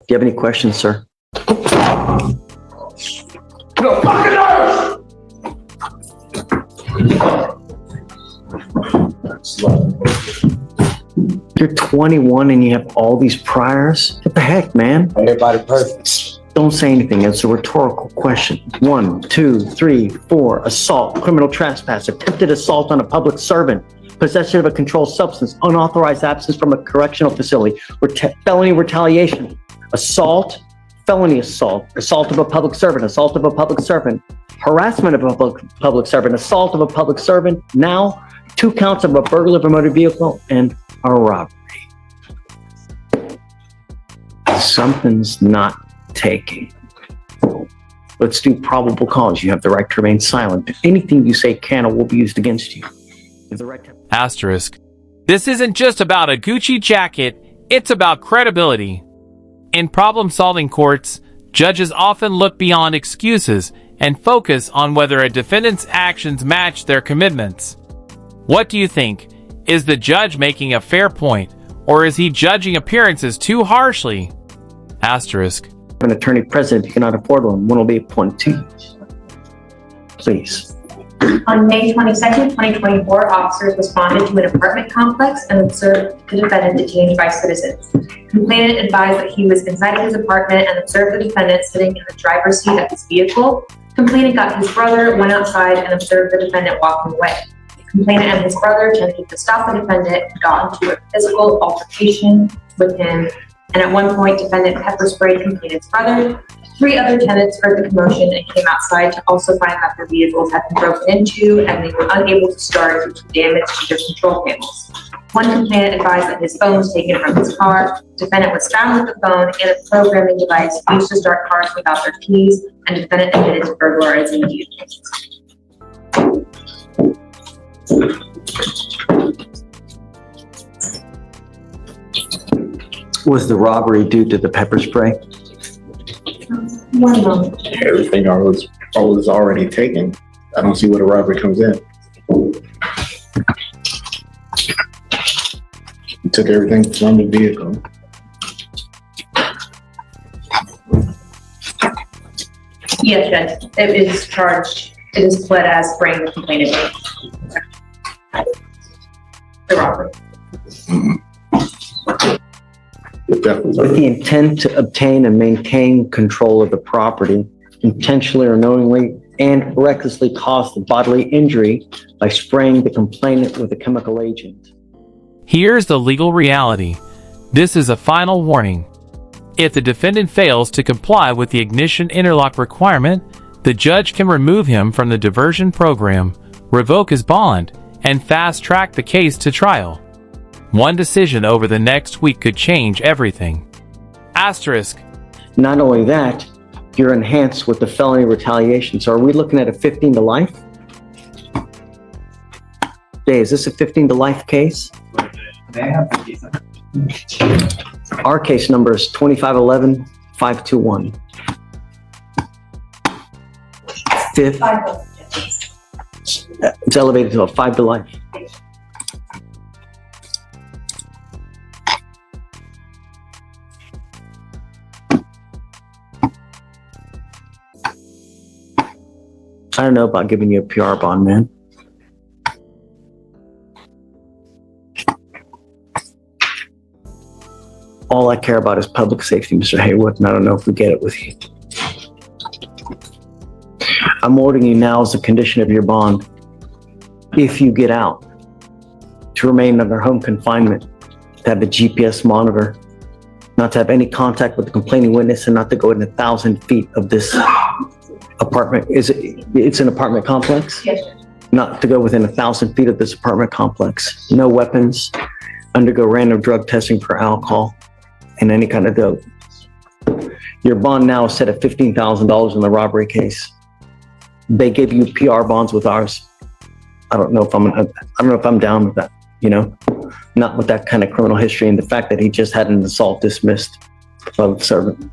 you have any questions, sir? No fucking nerves! You're 21 and you have all these priors? What the heck, man? Everybody perfect. Don't say anything. It's a rhetorical question. 1, 2, 3, 4. Assault, criminal trespass, attempted assault on a public servant, possession of a controlled substance, unauthorized absence from a correctional facility, felony retaliation, assault, felony assault, assault of a public servant, assault of a public servant, harassment of a public servant, assault of a public servant, now 2 counts of a burglary of a motor vehicle and a robbery. Something's not taking. Let's do probable cause. You have the right to remain silent. Anything you say can or will be used against you. You have the right to... Asterisk. This isn't just about a Gucci jacket, it's about credibility. In problem-solving courts, judges often look beyond excuses and focus on whether a defendant's actions match their commitments. What do you think? Is the judge making a fair point, or is he judging appearances too harshly? Asterisk. An attorney present, if you cannot afford one will be appointed to you. Please. On May 22nd, 2024, officers responded to an apartment complex and observed the defendant detained by citizens. Complainant advised that he was inside of his apartment and observed the defendant sitting in the driver's seat of his vehicle. Complainant got his brother, went outside, and observed the defendant walking away. Complainant and his brother attempted to stop the defendant and got into a physical altercation with him. And at one point, defendant pepper sprayed complainant's brother. 3 other tenants heard the commotion and came outside to also find that their vehicles had been broken into and they were unable to start due to damage to their control panels. One complainant advised that his phone was taken from his car. Defendant was found with the phone and a programming device used to start cars without their keys, and defendant admitted to burglarizing vehicles. Was the robbery due to the pepper spray? 1 moment. Everything I was already taken. I don't see where the robbery comes in. He took everything from the vehicle. Yes, Judge. It is charged. It is pled as spraying the complainant. The robbery. With the intent to obtain and maintain control of the property, intentionally or knowingly and recklessly cause the bodily injury by spraying the complainant with a chemical agent. Here's the legal reality. This is a final warning. If the defendant fails to comply with the ignition interlock requirement, the judge can remove him from the diversion program, revoke his bond, and fast-track the case to trial. One decision over the next week could change everything. Asterisk. Not only that, you're enhanced with the felony retaliation. So are we looking at a 15 to life? Jay, is this a 15 to life case? Our case number is 2511-521. Fifth. It's elevated to a 5 to life. I don't know about giving you a PR bond, man. All I care about is public safety, Mr. Haywood, and I don't know if we get it with you. I'm ordering you now as a condition of your bond, if you get out, to remain under home confinement, to have a GPS monitor, not to have any contact with the complaining witness, and not to go within 1,000 feet of this apartment. It's an apartment complex? Yes, sir. Not to go within 1,000 feet of this apartment complex. No weapons. Undergo random drug testing for alcohol and any kind of dope. Your bond now is set at $15,000 in the robbery case. They gave you PR bonds with ours. I don't know if I'm down with that, you know? Not with that kind of criminal history and the fact that he just had an assault dismissed by the servant.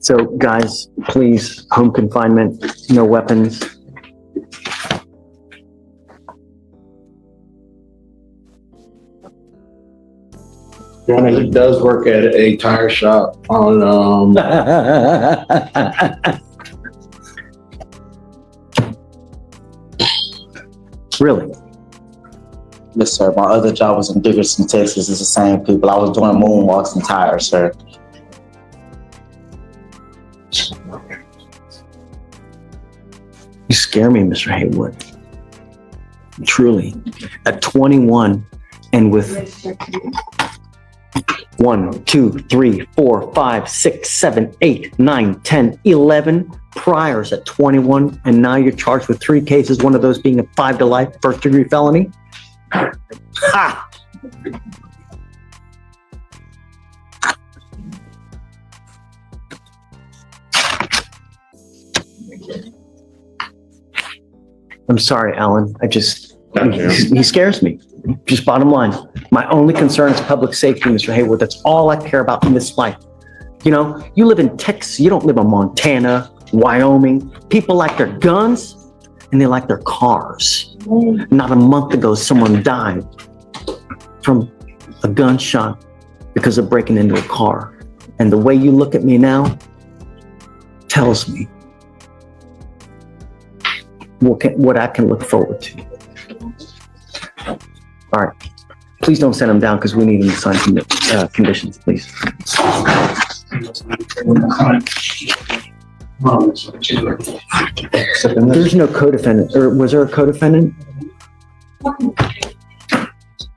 So guys, please, home confinement, no weapons. Your Honor, he does work at a tire shop on, Really? Yes, sir. My other job was in Dickerson, Texas. It's the same people. I was doing moonwalks and tires, sir. You scare me, Mr. Haywood. Truly. At 21 and with 1, 2, 3, 4, 5, 6, 7, 8, 9, 10, 11 priors at 21, and now you're charged with 3 cases, one of those being a 5 to life first-degree felony? Ha! I'm sorry, Alan. He scares me. Just bottom line. My only concern is public safety, Mr. Haywood. That's all I care about in this life. You know, you live in Texas. You don't live in Montana, Wyoming. People like their guns and they like their cars. Not a month ago, someone died from a gunshot because of breaking into a car. And the way you look at me now tells me what I can look forward to. All right. Please don't send him down because we need him to sign conditions, please. There's no co-defendant, or was there a co-defendant?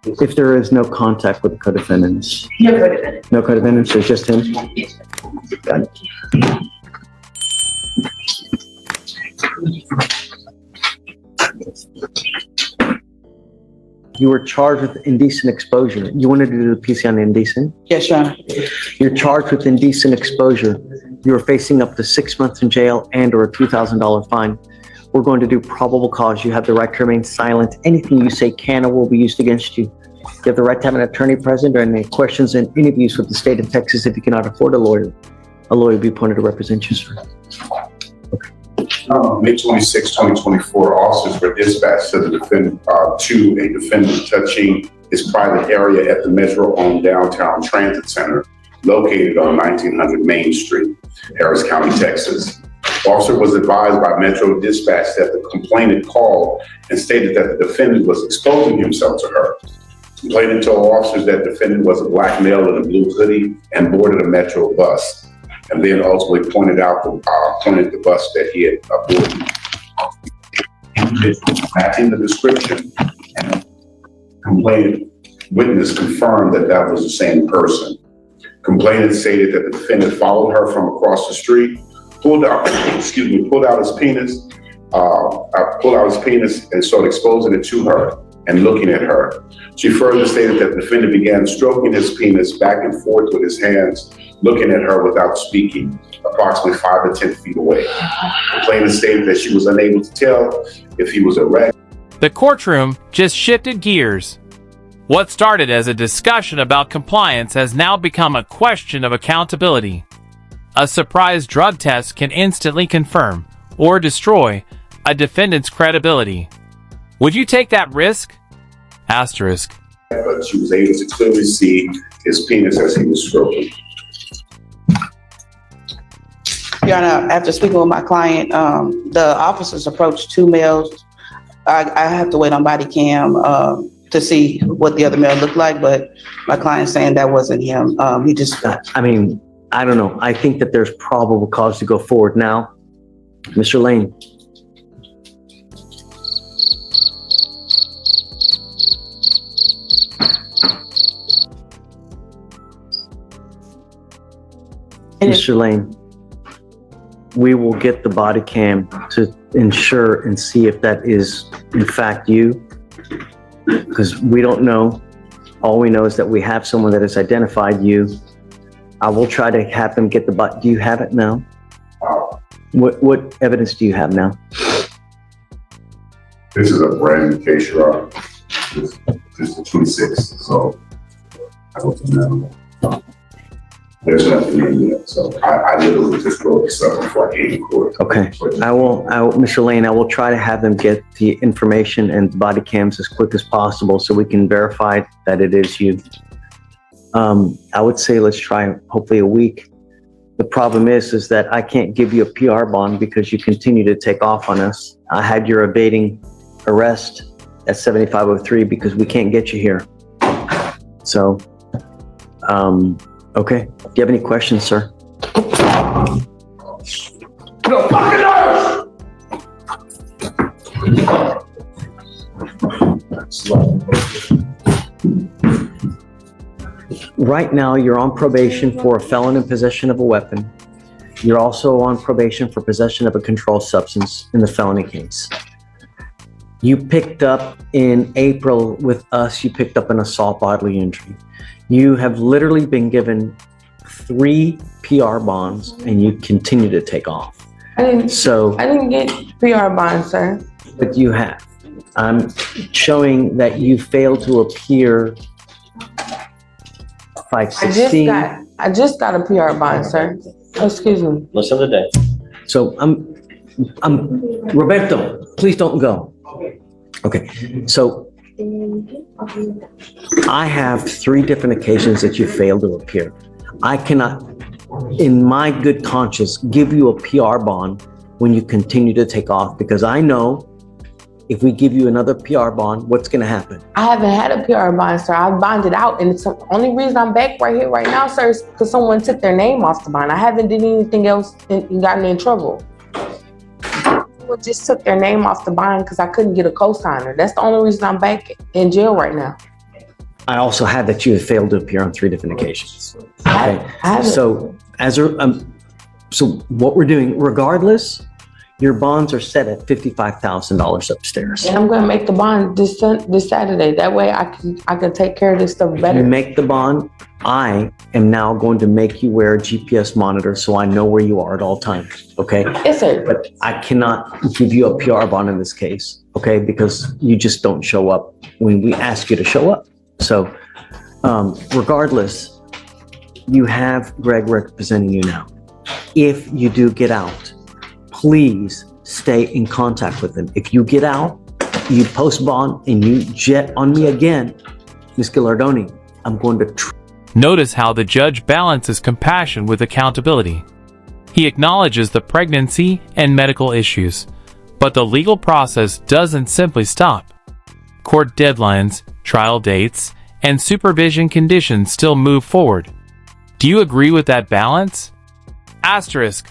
If there is no contact with the co-defendants. No co-defendant. No co-defendants, it's just him? Got it. You were charged with indecent exposure. You wanted to do the PC on indecent? Yes, Your Honor. You're charged with indecent exposure. You are facing up to 6 months in jail and or a $2,000 fine. We're going to do probable cause. You have the right to remain silent. Anything you say can or will be used against you. You have the right to have an attorney present during any questions and interviews with the state of Texas. If you cannot afford a lawyer will be appointed to represent you, sir. May 26, 2024, officers were dispatched to a defendant touching his private area at the Metro-owned downtown transit center located on 1900 Main Street, Harris County, Texas. Officer was advised by Metro Dispatch that the complainant called and stated that the defendant was exposing himself to her. Complainant told officers that the defendant was a black male in a blue hoodie and boarded a Metro bus, and then ultimately pointed the bus that he had boarded. Matching the description, and complainant witness confirmed that that was the same person. Complainant stated that the defendant followed her from across the street, pulled out his penis, and started exposing it to her and looking at her. She further stated that the defendant began stroking his penis back and forth with his hands, looking at her without speaking, approximately 5 to 10 feet away. Complainant stated that she was unable to tell if he was erect. The courtroom just shifted gears. What started as a discussion about compliance has now become a question of accountability. A surprise drug test can instantly confirm or destroy a defendant's credibility. Would you take that risk? Asterisk. But she was able to clearly see his penis as he was stroking. Your Honor, after speaking with my client, the officers approached 2 males. I have to wait on body cam to see what the other male looked like, but my client's saying that wasn't him. He just... I mean, I don't know. I think that there's probable cause to go forward now. Mr. Lane. Mr. Lane, we will get the body cam to ensure and see if that is in fact you, because we don't know. All we know is that we have someone that has identified you. I will try to have them get the body. Do you have it now? What evidence do you have now? This is a brand new case, Your Honor. This is the 26th, so I don't know. There's nothing in yet, so I literally just wrote this up before I came to court. Okay, I will, Mr. Lane, I will try to have them get the information and the body cams as quick as possible so we can verify that it is you. I would say let's try hopefully a week. The problem is that I can't give you a PR bond because you continue to take off on us. I had your evading arrest at 7503 because we can't get you here. So, okay. Do you have any questions, sir? Right now, you're on probation for a felon in possession of a weapon. You're also on probation for possession of a controlled substance in the felony case. You picked up in April with us, you picked up an assault bodily injury. You have literally been given 3 PR bonds and you continue to take off. I didn't get PR bonds, sir. But you have. I'm showing that you failed to appear 516. I just got a PR bond, sir. Excuse me. Listen to the day. So Roberto, please don't go. Okay, so I have 3 different occasions that you failed to appear. I cannot, in my good conscience, give you a PR bond when you continue to take off because I know if we give you another PR bond, what's going to happen? I haven't had a PR bond, sir. I bonded out, and it's the only reason I'm back right here, right now, sir, is because someone took their name off the bond. I haven't did anything else and gotten in trouble. Someone just took their name off the bond because I couldn't get a co-signer. That's the only reason I'm back in jail right now. I also have that you have failed to appear on 3 different occasions. I Okay, haven't. so so what we're doing, regardless, your bonds are set at $55,000 upstairs. And I'm going to make the bond this Saturday. That way I can take care of this stuff You better. make the bond, I am now going to make you wear a GPS monitor so I know where you are at all times, okay? Yes, sir. But I cannot give you a PR bond in this case, okay? Because you just don't show up when we ask you to show up. So regardless, you have Greg representing you now. If you do get out, please stay in contact with him. If you get out, you post bond and you jet on me again, Ms. Gilardoni, I'm going to... Notice how the judge balances compassion with accountability. He acknowledges the pregnancy and medical issues, but the legal process doesn't simply stop. Court deadlines, trial dates, and supervision conditions still move forward. Do you agree with that balance? Asterisk,